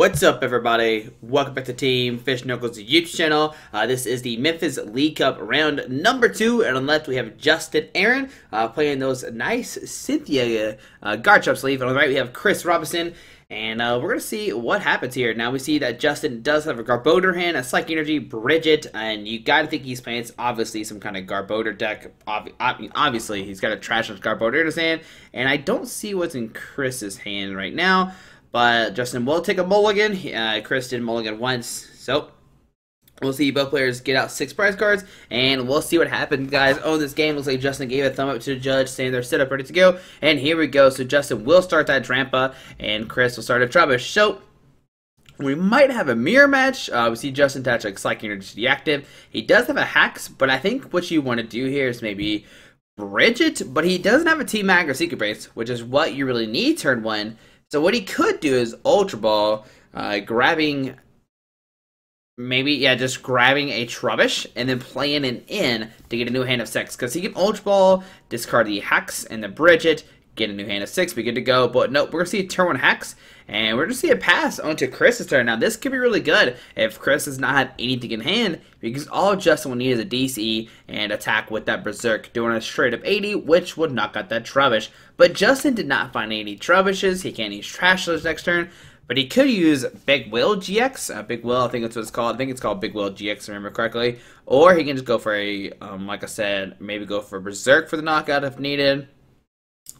What's up, everybody? Welcome back to Team Fish Knuckles YouTube channel. This is the Memphis League Cup round number 2, and on the left we have Justin Aaron playing those nice Cynthia guard chop sleeve. And on the right we have Chris Robinson, and we're going to see what happens here. Now we see that Justin does have a Garbodor hand, a Psychic Energy, Bridget, and you got to think he's playing obviously some kind of Garbodor deck. Obviously he's got a trash Garbodor in his hand, and I don't see what's in Chris's hand right now. But Justin will take a mulligan. Chris did mulligan once. So we'll see both players get out 6 prize cards. And we'll see what happens, guys. Oh, this game looks like Justin gave a thumb up to the judge, saying they're set up, ready to go. And here we go. So Justin will start that Drampa. And Chris will start a Trubbish. So we might have a mirror match. We see Justin attach like Psychic Energy to the active. He does have a Hacks. But I think what you want to do here is maybe Bridget. But he doesn't have a T-Mag or Secret Base, which is what you really need turn 1. So what he could do is Ultra Ball, grabbing, just grabbing a Trubbish and then playing an in to get a new hand of 6. Because he can Ultra Ball, discard the Hex and the Bridget, get a new hand of 6, be good to go. But nope, we're going to see a turn 1 Hex, and we're going to see a pass onto Chris's turn. Now this could be really good if Chris does not have anything in hand, because all Justin will need is a DC and attack with that Berserk, doing a straight up 80, which would knock out that Trubbish. But Justin did not find any Trubbishes. He can't use Trash List next turn, but he could use Big Will GX. Big Will, I think that's what it's called. I think it's called Big Will GX, if I remember correctly. Or he can just go for a, like I said, maybe go for Berserk for the knockout if needed.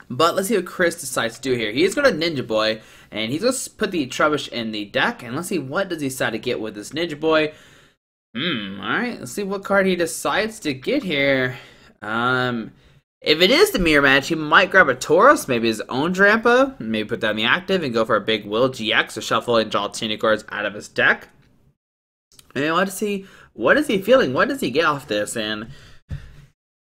But let's see what Chris decides to do here. He is going to Ninja Boy, and he's going to put the Trubbish in the deck. And let's see what does he decide to get with this Ninja Boy. Alright, let's see what card he decides to get here. If it is the mirror match, he might grab a Tauros, maybe his own Drampa, maybe put that in the active and go for a Big Will GX, or shuffle and draw 10 cards out of his deck. And what is he feeling? What does he get off this? And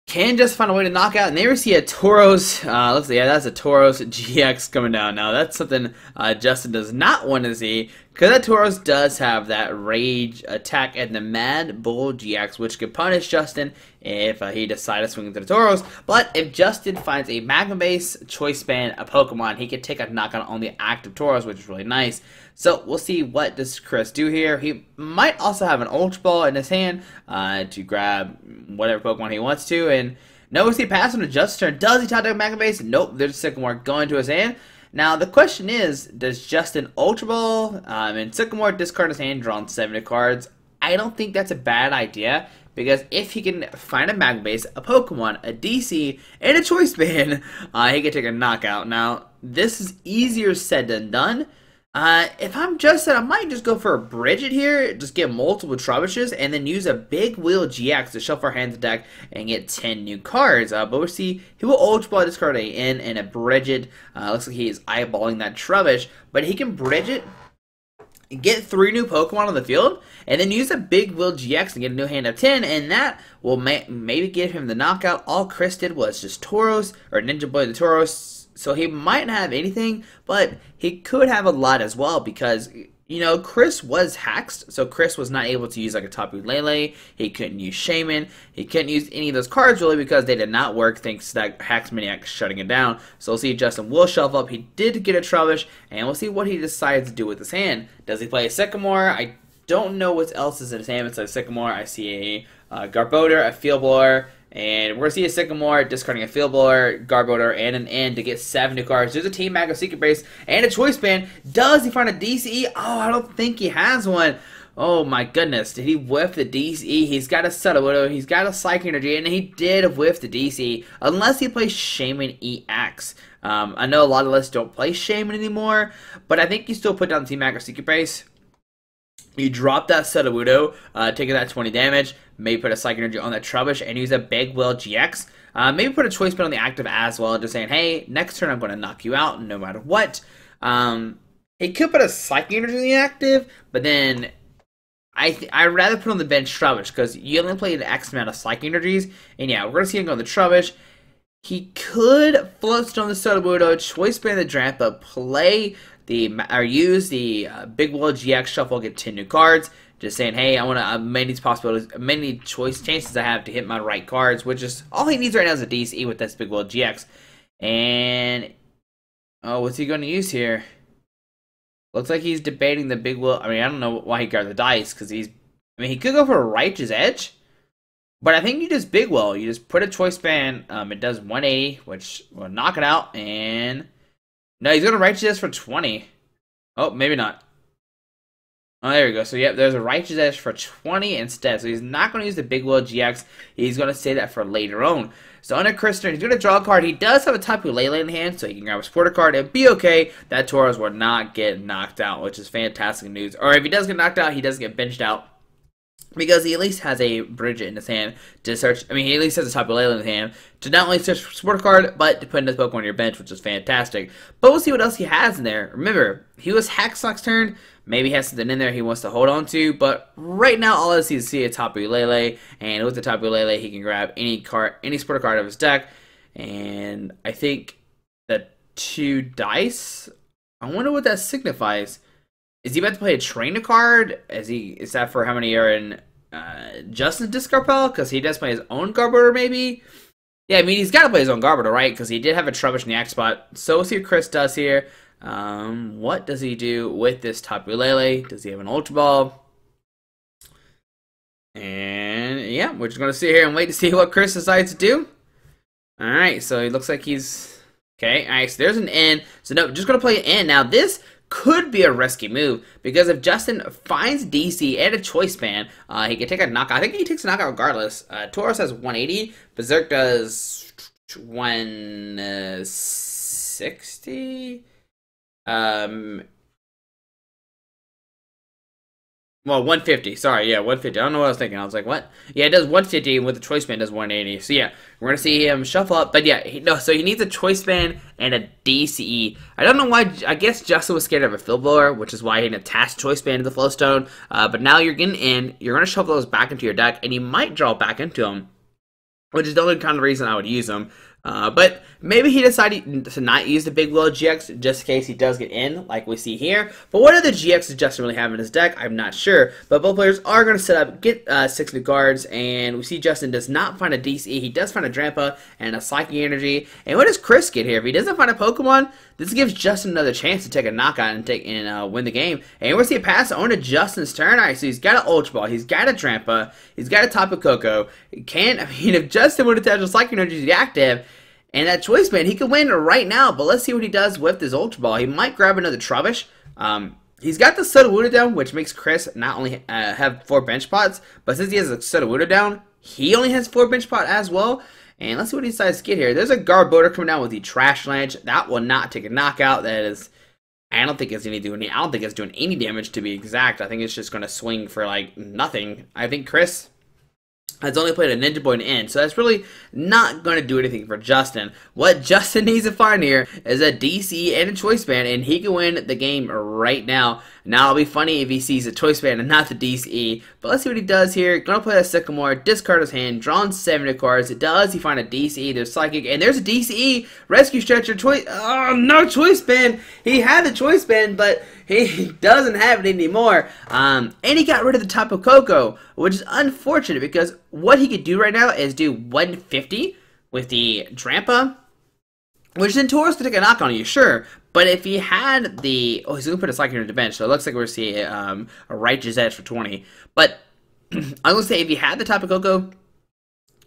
can just find a way to knock out. And there we see a Tauros. Let's see, yeah, that's a Tauros GX coming down. Now that's something Justin does not want to see, because that Tauros does have that Rage attack and the Mad Bull GX, which could punish Justin if he decided to swing into the Tauros. But if Justin finds a Magma Base, Choice Band, a Pokemon, he could take a knockout on the active Tauros, which is really nice. So we'll see what does Chris do here. He might also have an Ultra Ball in his hand to grab whatever Pokemon he wants to. And no, we see pass on to Justin's turn. Does he top deck Magma Base? Nope, there's a Sycamore going to his hand. Now the question is, does Justin Ultra Ball and Sycamore discard his hand, drawn 70 cards? I don't think that's a bad idea, because if he can find a Magma Base, a Pokemon, a DC, and a Choice Band, he can take a knockout. Now this is easier said than done. If I'm Justin, I might just go for a Bridget here, just get multiple Trubbishes, and then use a Big Wheel GX to shuffle our hands deck and get 10 new cards. But we'll see, he will Ultra Ball, discard a N and a Bridget. Looks like he is eyeballing that Trubbish, but he can Bridget, get 3 new Pokemon on the field, and then use a Big Will GX and get a new hand of 10, and that will maybe give him the knockout. All Chris did was just Tauros, or Ninja Boy the Tauros. So he might not have anything, but he could have a lot as well, because, you know, Chris was haxed, so Chris was not able to use like a Tapu Lele. He couldn't use Shaman. He couldn't use any of those cards really, because they did not work thanks to that Hax Maniac shutting it down. So we'll see Justin will shuffle up. He did get a Trubbish, and we'll see what he decides to do with his hand. Does he play a Sycamore? I don't know what else is in his hand. It's a Sycamore. I see a Garbodor, a Field Blower, and we're going to see a Sycamore, discarding a Field Blower, Garbodor, and an N to get 7 new cards. There's a Team Mag, a Secret Base, and a Choice Band. Does he find a DCE? Oh, I don't think he has one. Oh my goodness, did he whiff the DCE? He's got a Sudowoodo, he's got a Psychic Energy, and he did whiff the DCE, unless he plays Shaman EX. I know a lot of us don't play Shaman anymore, but I think you still put down the Team Mag or Secret Base. You drop that Sudowoodo, taking that 20 damage, maybe put a Psychic Energy on that Trubbish, and use a Big Will GX. Maybe put a Choice Band on the active as well, just saying, hey, next turn I'm going to knock you out no matter what. He could put a Psychic Energy in the active, but then I'd rather put on the bench Trubbish, because you only play the X amount of Psychic Energies. And yeah, we're going to see him go on the Trubbish. He could Floatstone the Sudowoodo, Choice Band the Drampa, play use the Big Will GX shuffle, get 10 new cards. Just saying, hey, I want to many possibilities, many chances I have to hit my right cards, which is all he needs right now is a DC with this Big Will GX. And oh, what's he going to use here? Looks like he's debating the big will. I mean, I don't know why he grabbed the dice, because he's... I mean, he could go for a Righteous Edge, but I think you just big will. You just put a Choice Band. It does 180, which will knock it out, and... No, he's going to Righteous Edge for 20. Oh, maybe not. Oh, there we go. So, yep, there's a Righteous Edge for 20 instead. So, he's not going to use the Big Will GX. He's going to save that for later on. So, under Chris turn, he's going to draw a card. He does have a Tapu Lele in hand, so he can grab a supporter card and be okay. That Tauros will not get knocked out, which is fantastic news. Or if he does get knocked out, he doesn't get benched out, because he at least has a Bridget in his hand to search. I mean, he at least has a Tapu Lele in his hand to not only search for supporter card, but to put in his Pokemon on your bench, which is fantastic. But we'll see what else he has in there. Remember, he was Hack's last turn. Maybe he has something in there he wants to hold on to, but right now all I see is a Tapu Lele, and with the Tapu Lele, he can grab any card, any supporter card of his deck. And I think the 2 dice. I wonder what that signifies. Is he about to play a trainer card? Is that for how many are in Justin's discard pile? Because he does play his own Garbodor, maybe? Yeah, I mean, he's got to play his own Garbodor, right? Because he did have a Trubbish in the X spot. So we'll see what Chris does here. What does he do with this Tapu Lele? Does he have an Ultra Ball? And yeah, we're just going to sit here and wait to see what Chris decides to do. Alright, so it looks like he's... Okay, alright, so there's an N. So no, just going to play an N. Now this could be a risky move, because if Justin finds DC and a Choice Band, he can take a knockout. I think he takes a knockout regardless. Tauros has 180, Berserk does 160. Well, 150. Sorry, yeah, 150. I don't know what I was thinking. I was like, what? Yeah, it does 150, and with the Choice Band, does 180. So yeah, we're gonna see him shuffle up. But yeah, so he needs a Choice Band and a DCE. I don't know why. I guess Justin was scared of a Field Blower, which is why he didn't attach Choice Band to the Flowstone. But now you're getting in. You're gonna shuffle those back into your deck, and you might draw back into them, which is the only kind of reason I would use them. But maybe he decided to not use the Big Will GX just in case he does get in, like we see here. But what other GX does Justin really have in his deck? I'm not sure. But both players are going to set up, get 6 new cards, and we see Justin does not find a DC. He does find a Drampa and a Psychic Energy. And what does Chris get here? If he doesn't find a Pokemon, this gives Justin another chance to take a knockout and win the game. And we're going to see a pass on to Justin's turn. Alright, so he's got an Ultra Ball, he's got a Drampa, he's got a Tapu Koko. If Justin would attach a Psychic Energy to the active, and that Choice Band, he could win right now, but let's see what he does with this Ultra Ball. He might grab another Trubbish. He's got the Sudowoodo down, which makes Chris not only have 4 bench spots, but since he has a Sudowoodo down, he only has 4 bench spot as well. And let's see what he decides to get here. There's a Garbodor coming down with the Trash Ledge. That will not take a knockout. That is, I don't think it's going to do any. I don't think it's doing any damage, to be exact. I think it's just going to swing for like nothing. I think Chris has only played a Ninja Boy and N, so that's really not going to do anything for Justin. What Justin needs to find here is a DC and a Choice Band, and he can win the game right now. Now, it'll be funny if he sees a Choice Band and not the DCE, but let's see what he does here. Gonna play a Sycamore, discard his hand, drawn 70 cards. It does. He find a DCE, there's Psychic, and there's a DCE, Rescue Stretcher, no Choice Band. He had the Choice Band, but he doesn't have it anymore. And he got rid of the Tapu Koko, which is unfortunate because what he could do right now is do 150 with the Drampa, which then Tauros could take a knock on you, sure. But if he had the... Oh, he's going to put a Psychic into the bench, so it looks like we're seeing a Righteous Edge for 20. But I'm going to say if he had the Tapu Koko,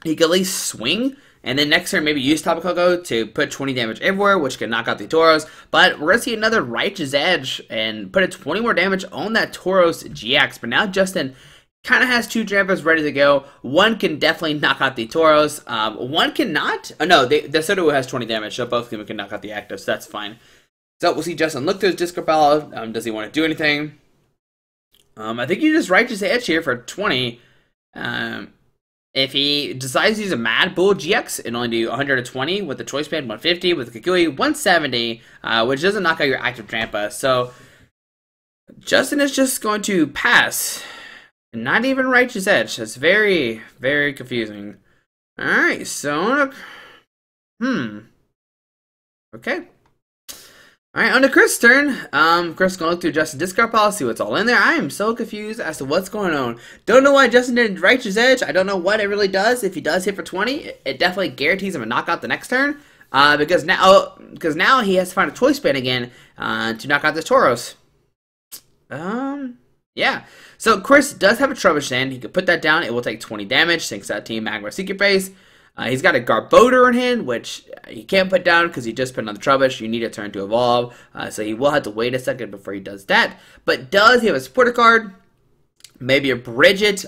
he could at least swing, and then next turn maybe use Tapu Koko to put 20 damage everywhere, which can knock out the Tauros. But we're going to see another Righteous Edge and put a 20 more damage on that Tauros GX. But now Justin kind of has 2 Drampas ready to go. One can definitely knock out the Tauros. One cannot. Oh, no, the Sudowoodo has 20 damage, so both of them can knock out the active, so that's fine. So we'll see Justin look through his discard pile. Does he want to do anything? I think you just Righteous Edge here for 20. If he decides to use a Mad Bull GX, it'll only do 120 with the Choice Band, 150 with the Kukui, 170, which doesn't knock out your active Drampa. So Justin is just going to pass. Not even Righteous Edge. That's very, very confusing. Alright, so... Okay. Alright, on to Chris' turn. Chris gonna look through Justin's discard pile, see what's all in there. I am so confused as to what's going on. Don't know why Justin did Righteous Edge. I don't know what it really does. If he does hit for 20, it definitely guarantees him a knockout the next turn. Because now he has to find a Choice Band again to knock out this Tauros. Yeah. So Chris does have a Trubbish Sand. He could put that down. It will take 20 damage. Thanks to that Team Magma Secret Base. He's got a Garbodor in hand, which he can't put down because he just put on the Trubbish. You need a turn to evolve. So he will have to wait a second before he does that. But does he have a supporter card? Maybe a Bridget.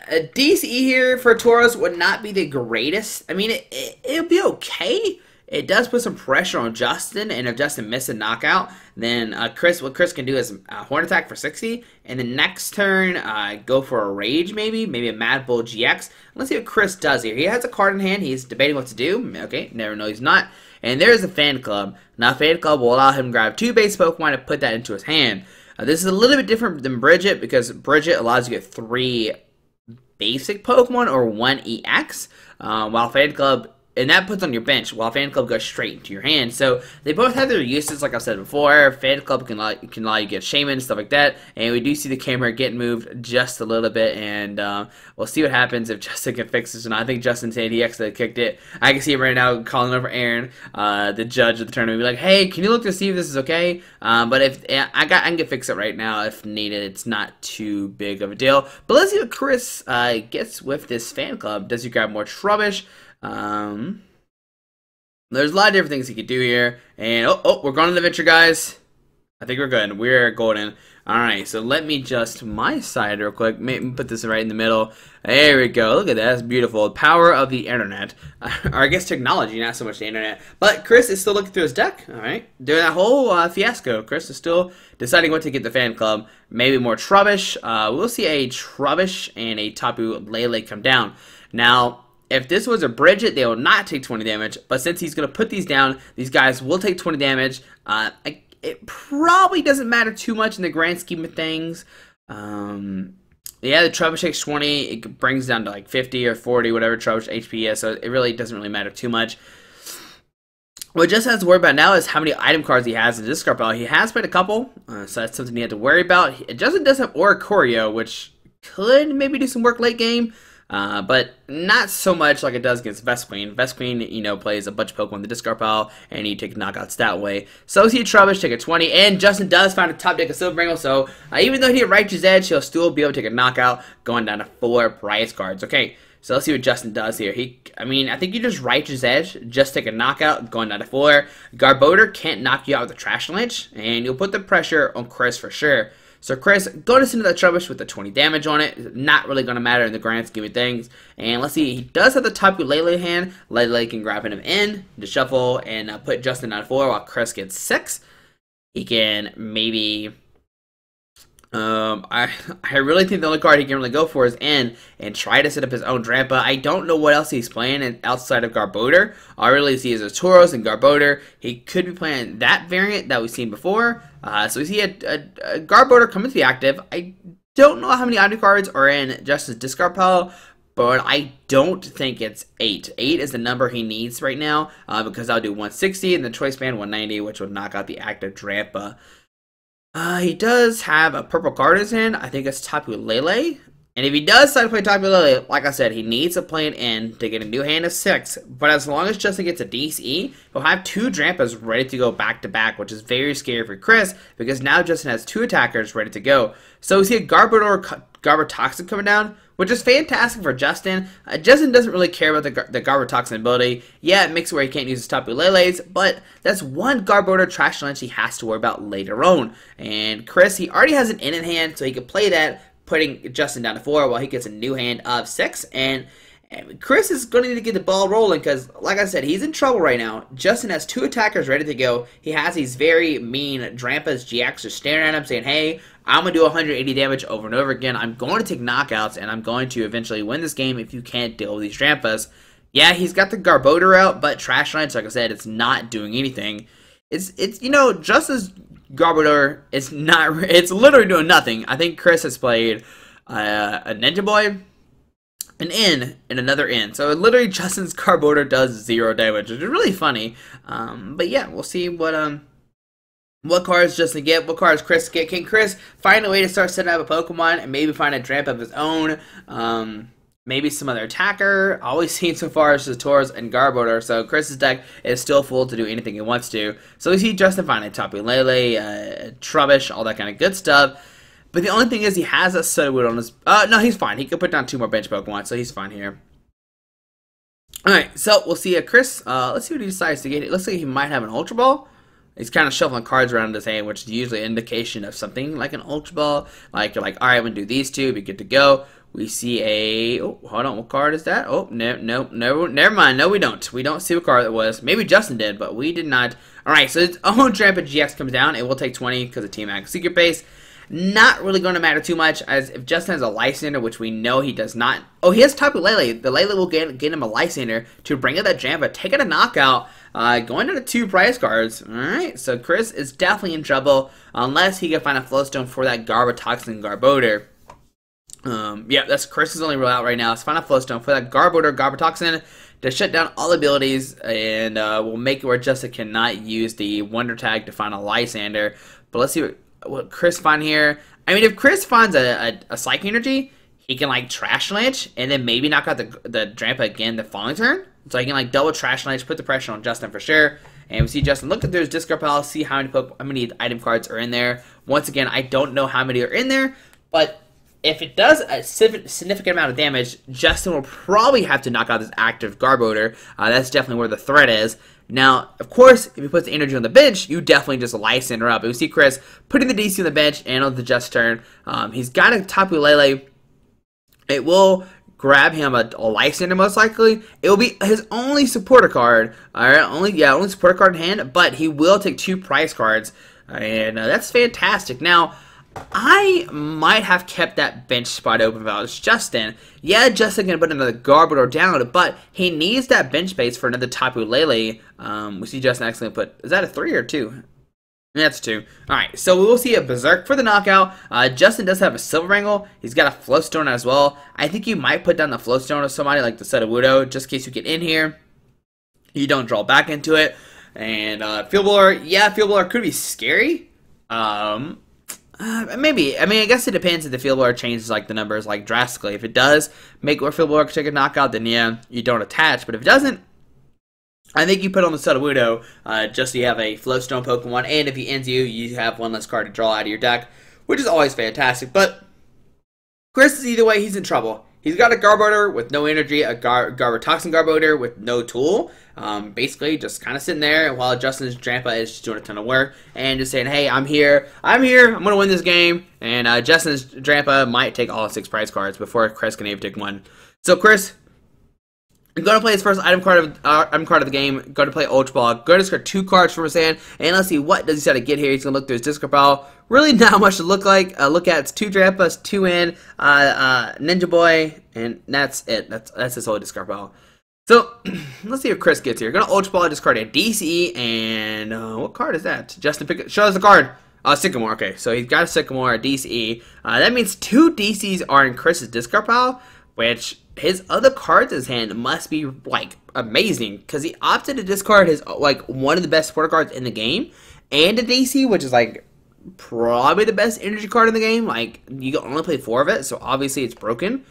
A DCE here for Tauros would not be the greatest. I mean, it'll be okay. It does put some pressure on Justin, and if Justin misses a knockout, then what Chris can do is Horn Attack for 60, and the next turn, go for a Rage maybe a Mad Bull GX. Let's see what Chris does here. He has a card in hand. He's debating what to do. Okay, never know he's not. And there's a Fan Club. Now, Fan Club will allow him to grab 2 base Pokemon and put that into his hand. This is a little bit different than Bridget, because Bridget allows you to get 3 basic Pokemon or 1 EX, while Fan Club, and that puts on your bench, while Fan Club goes straight into your hand. So they both have their uses, like I said before. Fan Club can allow you to get Shaman, stuff like that. And we do see the camera getting moved just a little bit, and we'll see what happens if Justin can fix this. And I think Justin said he actually kicked it. I can see him right now calling over Aaron, the judge of the tournament, be like, "Hey, can you look to see if this is okay?" But if I can fix it right now if needed. It's not too big of a deal. But let's see what Chris gets with this Fan Club. Does he grab more Trubbish? There's a lot of different things he could do here. And, we're going to the adventure, guys. I think we're good. We're golden. Alright, so let me adjust my side real quick. Maybe put this right in the middle. There we go. Look at that. That's beautiful. Power of the internet. Or I guess technology, not so much the internet. But Chris is still looking through his deck. Alright. During that whole fiasco, Chris is still deciding what to get the Fan Club. Maybe more Trubbish. We'll see a Trubbish and a Tapu Lele come down. Now, if this was a Bridget, they will not take 20 damage. But since he's going to put these down, these guys will take 20 damage. It probably doesn't matter too much in the grand scheme of things. Yeah, the Trubbish takes 20. It brings down to like 50 or 40, whatever Trubbish HP is. So it really doesn't really matter too much. What Justin has to worry about now is how many item cards he has in his discard pile. He has played a couple, so that's something he had to worry about. Justin does have Oricorio, which could maybe do some work late game. But not so much like it does against Vespiquen. Vespiquen, plays a bunch of Pokemon in the discard pile, and you take knockouts that way. So see Trubbish take a 20, and Justin does find a top deck of Silverbringle, so even though he hit Righteous Edge, he'll still be able to take a knockout, going down to 4 prize cards. Okay, so let's see what Justin does here. I think you just Righteous Edge, just take a knockout, going down to 4. Garbodor can't knock you out with a Trash Lynch, and you'll put the pressure on Chris for sure. So Chris, go to into that Trubbish with the 20 damage on it. Not really going to matter in the grand scheme of things. And let's see, he does have the Tapu Lele hand. Lele can grab him in to shuffle and put Justin on 4 while Chris gets 6. He can maybe... I really think the only card he can really go for is in and try to set up his own Drampa. I don't know what else he's playing outside of Garbodor. All I really see is a Tauros and Garbodor. He could be playing that variant that we've seen before. So we see a Garbodor coming to the active. I don't know how many item cards are in Justin's discard pile, but I don't think it's 8. 8 is the number he needs right now, because I'll do 160 and the Choice Band 190, which would knock out the active Drampa. He does have a purple card in his hand. I think it's Tapu Lele. And if he does decide to play Tapu Lele, like I said, he needs to play it in to get a new hand of 6. But as long as Justin gets a DCE, he'll have 2 Drampas ready to go back to back, which is very scary for Chris, because now Justin has 2 attackers ready to go. So we see a Garbodor Garbotoxin coming down, which is fantastic for Justin. Justin doesn't really care about the Garbotoxin ability. Yeah, it makes it where he can't use his Tapu Leles, but that's one Garbodor Trash Lunch he has to worry about later on. And Chris, he already has an in hand, so he can play that, putting Justin down to 4 while he gets a new hand of 6. And Chris is going to need to get the ball rolling because, like I said, he's in trouble right now. Justin has 2 attackers ready to go. He has these very mean Drampas GX just staring at him saying, hey, I'm going to do 180 damage over and over again. I'm going to take knockouts, and I'm going to eventually win this game if you can't deal with these Drampas. Yeah, he's got the Garbodor out, but Trash Lines, like I said, it's not doing anything. It's Justin's Garbodor, it's literally doing nothing. I think Chris has played a Ninja Boy, an in, and another in. So literally Justin's Garbodor does 0 damage, which is really funny. But yeah, we'll see what cards Justin get, what cards Chris get. Can Chris find a way to start setting up a Pokemon and maybe find a Drampa of his own? maybe some other attacker. All we've seen so far is Taurus and Garbodor, so Chris's deck is still full to do anything he wants to. So we see Justin finding Tapu Lele, Trubbish, all that kind of good stuff. But the only thing is he has a Sudowoodo on his... no, he's fine. He can put down 2 more bench Pokemon, so he's fine here. Alright, so we'll see Chris. Let's see what he decides to get. It looks like he might have an Ultra Ball. He's kind of shuffling cards around in his hand, which is usually an indication of something like an Ultra Ball. Like, you're like, alright, I'm going to do these 2, be good to go. We see a... Oh, hold on, what card is that? Oh, no, never mind. No, we don't. We don't see what card it was. Maybe Justin did, but we did not. Alright, so his own Drampa GX comes down. It will take 20 because of Team Max Secret Base. Not really going to matter too much, as if Justin has a Lysander, which we know he does not. Oh, he has Tapu Lele. The Lele will get him a Lysander to bring up that Drampa, take it a knockout, going to the 2 prize cards. Alright, so Chris is definitely in trouble, unless he can find a Flowstone for that Garbotoxin Garbodor. Yeah, that's Chris's only rule out right now. Let's find a Flowstone for that Garbodor Garbotoxin to shut down all abilities, and we'll make it where Justin cannot use the Wonder Tag to find a Lysander. But let's see what Chris find here. I mean, if Chris finds a Psychic Energy, he can like Trash Lynch and then maybe knock out the Drampa again the following turn. So he can like double Trash Lynch, put the pressure on Justin for sure. And we see Justin look at his discard pile, see how many item cards are in there. Once again, I don't know how many are in there, but if it does a significant amount of damage, Justin will probably have to knock out this active Garbodor. That's definitely where the threat is. Now, of course, if he puts the energy on the bench, you definitely just Lysander up. And we see Chris putting the DC on the bench and on the Just turn. He's got a Tapu Lele. It will grab him a Lysander most likely. It will be his only supporter card. Alright, only supporter card in hand, but he will take 2 prize cards. And that's fantastic. Now, I might have kept that bench spot open if I was Justin. Yeah, Justin can put another Garbodor down, but he needs that bench space for another Tapu Lele. We see Justin actually put... Is that a 3 or 2? That's 2. Alright, so we will see a Berserk for the knockout. Justin does have a Silver Wrangle. He's got a Flowstone as well. I think you might put down the Flowstone of somebody like the Sudowoodo, just in case you get in here. You don't draw back into it. And Field Blower, yeah, Field Blower could be scary. Maybe. I mean, I guess it depends if the Field Blower changes like the numbers like drastically. If it does make where Field Blower can take a knockout, then yeah, you don't attach. But if it doesn't, I think you put on the Sudowoodo just so you have a Flowstone Pokemon, and if he ends you, you have one less card to draw out of your deck, which is always fantastic. But Chris is either way, he's in trouble. He's got a Garbodor with no energy, a Garbotoxin Garbodor with no tool. Basically, just kind of sitting there while Justin's Drampa is just doing a ton of work and just saying, hey, I'm here, I'm going to win this game. And Justin's Drampa might take all 6 prize cards before Chris can even take 1. So, Chris, going to play his first item card of the game, going to play Ultra Ball, going to discard 2 cards from his hand, and let's see what does he decide to get here. He's going to look through his discard pile. Really not much to look at. It's 2 Drampas, 2 in, Ninja Boy, and that's it. That's his whole discard pile. So, let's see what Chris gets here. Going to Ultra Ball, discard a DCE, and what card is that? Justin, show us the card. Sycamore, okay. So he's got a Sycamore, a DCE. That means 2 DCs are in Chris's discard pile, which his other cards in his hand must be, like, amazing, because he opted to discard his, like, one of the best supporter cards in the game, and a DC, which is, like, probably the best energy card in the game. Like, you can only play 4 of it, so obviously it's broken.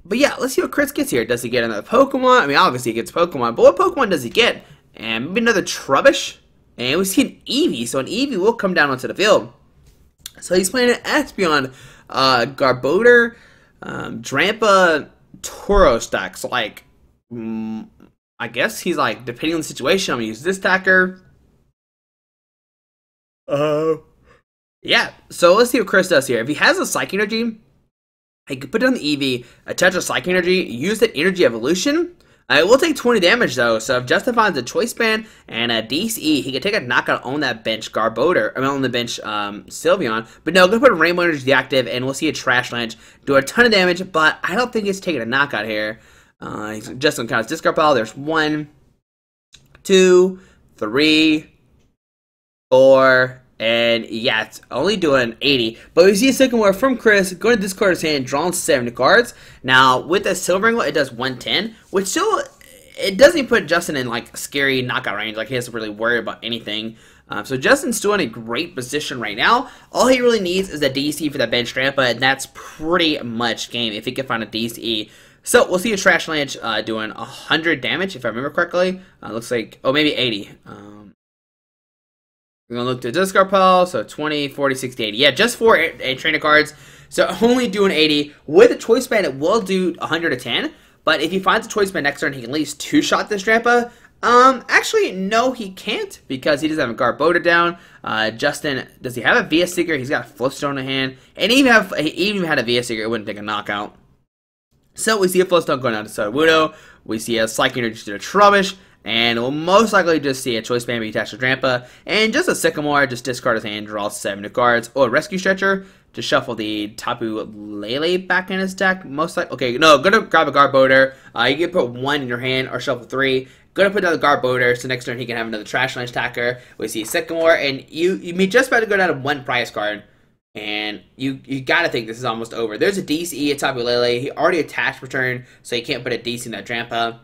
But yeah, let's see what Chris gets here. Does he get another Pokemon? I mean, obviously he gets Pokemon, but what Pokemon does he get? And maybe another Trubbish? And we see an Eevee, so an Eevee will come down onto the field. So he's playing an Espeon, Garbodor, Drampa, Tauros stack. So, like, I guess he's like, depending on the situation, I'm gonna use this stacker. Yeah. So let's see what Chris does here. If he has a Psychic Energy, he can put down the Eevee, attach a Psychic Energy, use that Energy Evolution. It will take 20 damage though, so if Justin finds a Choice Band and a DCE, he can take a knockout on that bench Garbodor, I mean on the bench Sylveon. But no, go put Rainbow Energy deactive and we'll see a Trash Lynch do a ton of damage, but I don't think he's taking a knockout here. He's just gonna count his discard pile. There's 1, 2, 3, 4, and yeah, it's only doing 80. But we see a Sycamore from Chris, going to discard his hand, drawing 70 cards. Now, with the Silver Ringle, it does 110, which still, it doesn't even put Justin in, like, scary knockout range. Like, he doesn't really worry about anything. So Justin's still in a great position right now. All he really needs is a DC for that bench Drampa, and that's pretty much game if he can find a DC. So we'll see a Trash Lance doing 100 damage, if I remember correctly. Looks like, oh, maybe 80. We're going to look to discard pile, so 20, 40, 60, 80. Yeah, just 4 trainer cards, so only doing 80. With a Choice Band, it will do 110, but if he finds a Choice Band next turn, he can at least 2-shot this Drampa. Actually, no, he can't, because he doesn't have a Garbodor down. Justin, does he have a VS Seeker? He's got a Flipstone in hand, and he even had a VS Seeker, it wouldn't take a knockout. So we see a Flipstone going down to Sudowoodo, we see a Psychic Energy to Trubbish, and we'll most likely just see a Choice Band be attached to Drampa, and just a Sycamore, just discard his hand, draw 7 new cards, or a Rescue Stretcher to shuffle the Tapu Lele back in his deck, most likely. Okay, no, gonna grab a Garbodor. You can put 1 in your hand, or shuffle 3. Gonna put down the Garbodor, so next turn he can have another Trash Lance attacker. We see Sycamore, and you may just about to go down to 1 prize card. And you gotta think this is almost over. There's a DC at Tapu Lele. He already attached return, so you can't put a DC in that Drampa.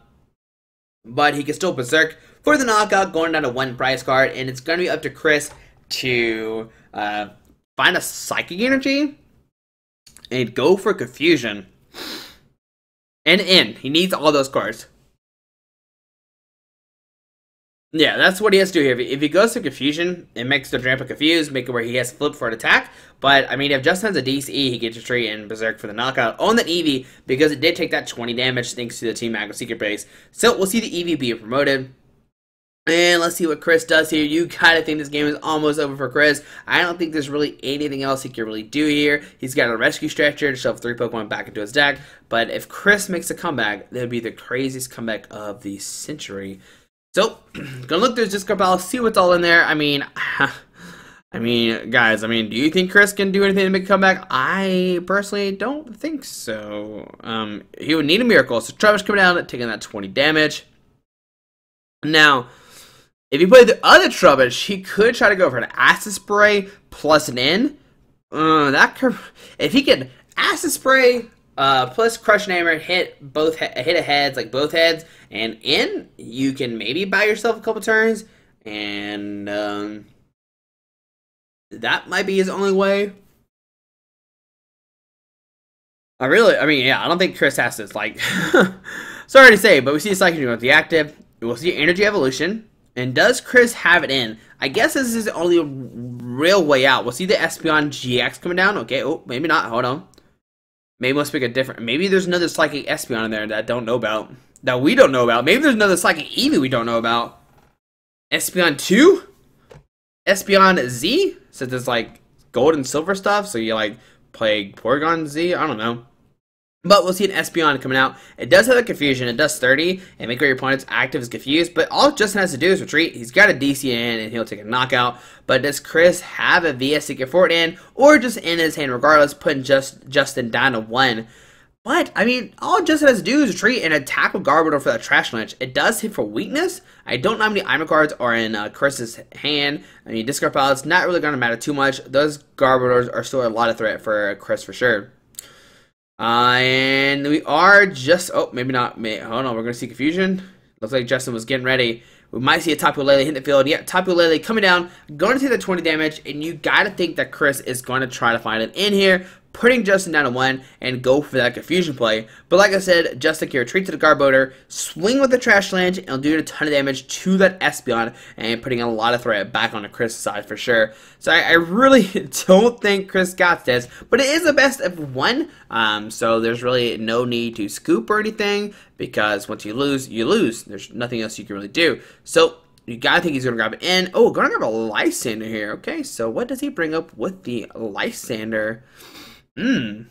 But he can still Berserk for the knockout, going down to 1 prize card. And it's gonna be up to Chris to find a Psychic Energy and go for Confusion. And in. He needs all those cards. Yeah, that's what he has to do here. If he goes to Confusion, it makes the Drampa confused, make it where he has to flip for an attack. But, I mean, if Justin has a DCE, he gets retreat and Berserk for the knockout on that Eevee, because it did take that 20 damage thanks to the Team Magma Secret base. So, we'll see the Eevee being promoted. And let's see what Chris does here. You gotta think this game is almost over for Chris. I don't think there's really anything else he can really do here. He's got a Rescue Stretcher to shove 3 Pokemon back into his deck. But if Chris makes a comeback, that would be the craziest comeback of the century. So, gonna look through his discard pile, see what's all in there. I mean, guys, do you think Chris can do anything to make a comeback? I personally don't think so. He would need a miracle. So Trubbish coming down, taking that 20 damage. Now, if he played the other Trubbish, he could try to go for an Acid Spray plus an N. If he could Acid Spray plus Crush and Hammer, hit heads, like both heads, and in, you can maybe buy yourself a couple turns, and that might be his only way. I don't think Chris has this, like, sorry to say, but we see a Psychic Energy with the active, we'll see Energy Evolution, and does Chris have it in? I guess this is the only real way out. We'll see the Espeon GX coming down, okay, oh, maybe not, hold on. Maybe let's pick a different. Maybe there's another Psychic Espeon in there that I don't know about. That we don't know about. Maybe there's another Psychic Eevee we don't know about. Espeon 2? Espeon Z? So there's like gold and silver stuff. So you like play Porygon Z? I don't know. But we'll see an Espeon coming out. It does have a Confusion. It does 30. And make sure your opponent's active is confused. But all Justin has to do is retreat. He's got a DC in and he'll take a knockout. But does Chris have a VS Seeker for it in? Or just in his hand regardless, putting Justin down to 1. But, all Justin has to do is retreat and attack with Garbodor for that Trash Lance. It does hit for weakness. I don't know how many Item cards are in Chris's hand. Discard pile, it's not really going to matter too much. Those Garbodors are still a lot of threat for Chris for sure. And we are just, oh, maybe not, hold on, we're going to see Confusion. Looks like Justin was getting ready. We might see a Tapu Lele hit the field. Yeah, Tapu Lele coming down, going to take the 20 damage, and you got to think that Chris is going to try to find it in here, putting Justin down to 1, and go for that Confusion play. But like I said, Justin can retreat to the Garbodor, swing with the Trash Lance, and do a ton of damage to that Espeon, and putting a lot of threat back on the Chris side for sure. So I really don't think Chris got this, but it is the best of 1, so there's really no need to scoop or anything, because once you lose, you lose. There's nothing else you can really do. So you gotta think he's gonna grab it in. Oh, gonna grab a Lysander here. Okay, so what does he bring up with the Lysander? Maybe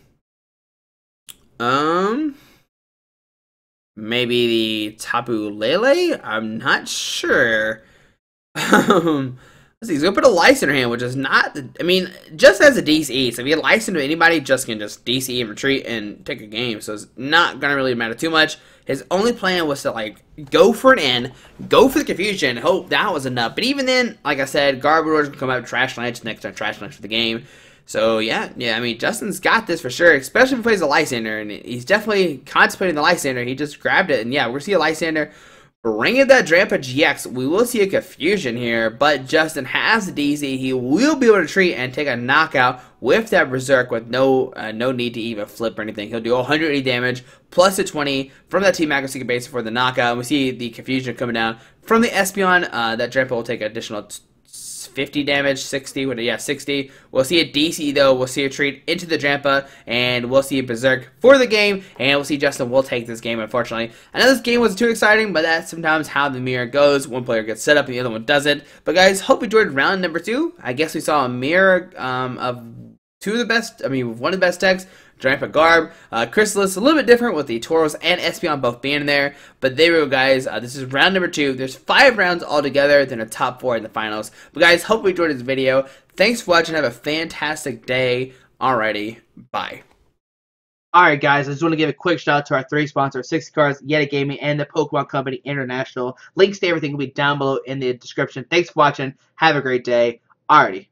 the Tapu Lele? I'm not sure. Let's see, he's gonna put a Lysander hand, which is not, just as a DCE. So if you Lysander anybody, just can just DCE and retreat and take a game. So it's not gonna really matter too much. His only plan was to, like, go for an N, go for the Confusion, hope that was enough. But even then, like I said, Garbodor's gonna come out with Trash Lance next time, Trash Lance for the game. So, yeah, Justin's got this for sure, especially if he plays a Lysander, and he's definitely contemplating the Lysander. He just grabbed it, and yeah, we're going to see a Lysander Bringing that Drampa GX, we will see a confusion here, but Justin has the DC. He will be able to treat and take a knockout with that Berserk with no need to even flip or anything. He'll do 180 damage plus a 20 from that Team accuracy base for the knockout. And we see the confusion coming down from the Espeon. That Drampa will take additional 50 damage, 60, yeah, 60. We'll see a DC though, we'll see a treat into the Drampa, and we'll see a Berserk for the game, and we'll see Justin will take this game, unfortunately. I know this game wasn't too exciting, but that's sometimes how the mirror goes. One player gets set up and the other one doesn't. But guys, hope you enjoyed round number 2. I guess we saw a mirror of one of the best decks, Drampa Garb. Chrysalis, a little bit different with the Tauros and Espeon both being in there. But there we go, guys. This is round number 2. There's 5 rounds altogether, then a top 4 in the finals. But guys, hope you enjoyed this video. Thanks for watching. Have a fantastic day. Alrighty, bye. Alright guys, I just want to give a quick shout out to our 3 sponsors, 60 Cards, Yeti Gaming, and the Pokemon Company International. Links to everything will be down below in the description. Thanks for watching. Have a great day. Alrighty.